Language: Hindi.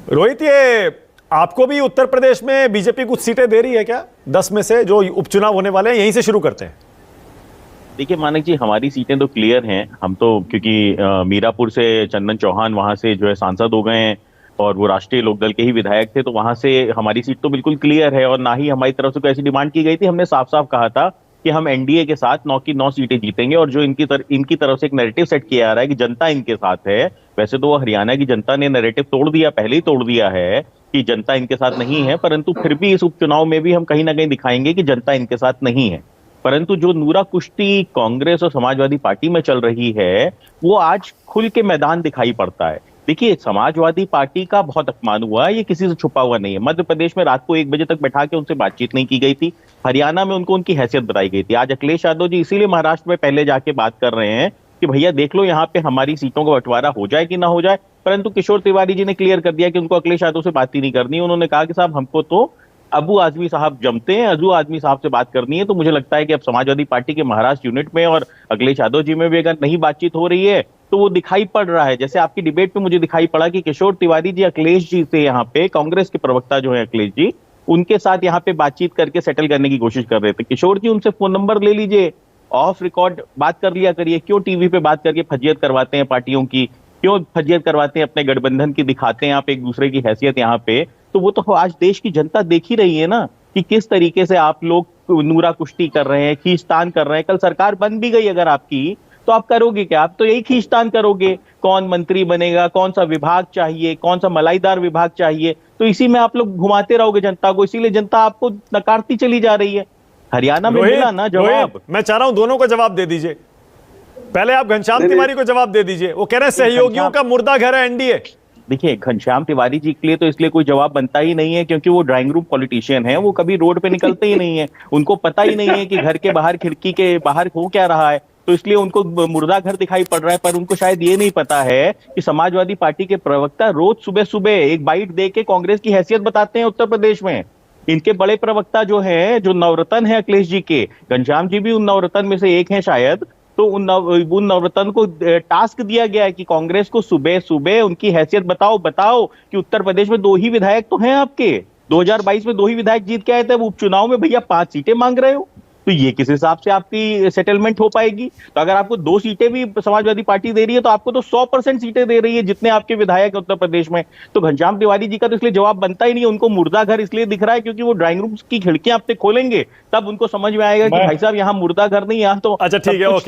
रोहित, ये आपको भी उत्तर प्रदेश में बीजेपी कुछ सीटें दे रही है क्या? 10 में से जो उपचुनाव होने वाले हैं, यहीं से शुरू करते हैं। देखिए मानक जी, हमारी सीटें तो क्लियर हैं। हम तो क्योंकि मीरापुर से चंदन चौहान वहां से जो है सांसद हो गए हैं और वो राष्ट्रीय लोकदल के ही विधायक थे, तो वहां से हमारी सीट तो बिल्कुल क्लियर है। और ना ही हमारी तरफ से कोई ऐसी डिमांड की गई थी। हमने साफ साफ कहा था कि हम एनडीए के साथ 9 की 9 सीटें जीतेंगे। और जो इनकी तरफ से एक नैरेटिव सेट किया जा रहा है कि जनता इनके साथ है, वैसे तो वो हरियाणा की जनता ने नैरेटिव तोड़ दिया, पहले ही तोड़ दिया है कि जनता इनके साथ नहीं है। परंतु फिर भी इस उपचुनाव में भी हम कहीं ना कहीं दिखाएंगे कि जनता इनके साथ नहीं है। परंतु जो नूरा कुश्ती कांग्रेस और समाजवादी पार्टी में चल रही है, वो आज खुल के मैदान दिखाई पड़ता है। देखिए, समाजवादी पार्टी का बहुत अपमान हुआ है, ये किसी से छुपा हुआ नहीं है। मध्य प्रदेश में रात को 1 बजे तक बैठा के उनसे बातचीत नहीं की गई थी। हरियाणा में उनको उनकी हैसियत बताई गई थी। आज अखिलेश यादव जी इसीलिए महाराष्ट्र में पहले जाके बात कर रहे हैं कि भैया देख लो, यहाँ पे हमारी सीटों का बंटवारा हो जाए कि ना हो जाए। परंतु किशोर तिवारी जी ने क्लियर कर दिया कि उनको अखिलेश यादव से बात ही नहीं करनी। उन्होंने कहा कि साहब, हमको तो अबू आजमी साहब जमते हैं, अबू आजमी साहब से बात करनी है। तो मुझे लगता है कि अब समाजवादी पार्टी के महाराष्ट्र यूनिट में और अखिलेश यादव जी में भी अगर नहीं बातचीत हो रही है, तो वो दिखाई पड़ रहा है। जैसे आपकी डिबेट में मुझे दिखाई पड़ा कि किशोर तिवारी जी अखिलेश जी से, यहाँ पे कांग्रेस के प्रवक्ता जो है अखिलेश जी, उनके साथ यहाँ पे बातचीत करके सेटल करने की कोशिश कर रहे थे। किशोर जी, उनसे फोन नंबर ले लीजिए, ऑफ रिकॉर्ड बात कर लिया करिए। क्यों टीवी पे बात करके फजीयत करवाते हैं पार्टियों की? क्यों फजीयत करवाते हैं अपने गठबंधन की? दिखाते हैं आप एक दूसरे की हैसियत यहाँ पे। तो वो तो आज देश की जनता देख ही रही है ना कि किस तरीके से आप लोग नूरा कुश्ती कर रहे हैं, खींचतान कर रहे हैं। कल सरकार बन भी गई अगर आपकी, तो आप करोगे क्या? आप तो यही खींचतान करोगे, कौन मंत्री बनेगा, कौन सा विभाग चाहिए, कौन सा मलाईदार विभाग चाहिए। तो इसी में आप लोग घुमाते रहोगे जनता को, इसीलिए जनता आपको नकारती चली जा रही है। हरियाणा में मिला ना जवाब। मैं चाह रहा हूं दोनों को जवाब दे दीजिए। पहले आप घनश्याम तिवारी को जवाब दे दीजिए। वो कह रहे हैं सहयोगियों का मुर्दा घर है एनडीए। देखिए, घनश्याम तिवारी जी के लिए तो इसलिए कोई जवाब बनता ही नहीं है, क्योंकि वो ड्राइंग रूम पॉलिटिशियन है। वो कभी रोड पे निकलते ही नहीं है। उनको पता ही नहीं है कि घर के बाहर, खिड़की के बाहर हो क्या रहा है। तो इसलिए उनको मुर्दा घर दिखाई पड़ रहा है। पर उनको शायद ये नहीं पता है कि समाजवादी पार्टी के प्रवक्ता रोज सुबह सुबह एक बाइट दे के कांग्रेस की हैसियत बताते हैं उत्तर प्रदेश में। इनके बड़े प्रवक्ता जो है, जो नवरत्न है अखिलेश जी के, घनश्याम जी भी उन नवरत्न में से एक हैं शायद। तो उन नवरत्न को टास्क दिया गया है कि कांग्रेस को सुबह सुबह उनकी हैसियत बताओ कि उत्तर प्रदेश में 2 ही विधायक तो हैं आपके। 2022 में 2 ही विधायक जीत के आए थे, उपचुनाव में भैया 5 सीटें मांग रहे हो। तो ये किस हिसाब से आपकी सेटलमेंट हो पाएगी? तो अगर आपको 2 सीटें भी समाजवादी पार्टी दे रही है, तो आपको तो 100% सीटें दे रही है जितने आपके विधायक है उत्तर प्रदेश में। तो घनश्याम तिवारी जी का तो इसलिए जवाब बनता ही नहीं है। उनको मुर्दा घर इसलिए दिख रहा है क्योंकि वो ड्राइंग रूम की खिड़कियां आपसे खोलेंगे, तब उनको समझ में आएगा कि भाई साहब, यहाँ मुर्दा घर नहीं, यहाँ तो अच्छा, ठीक है, ओके।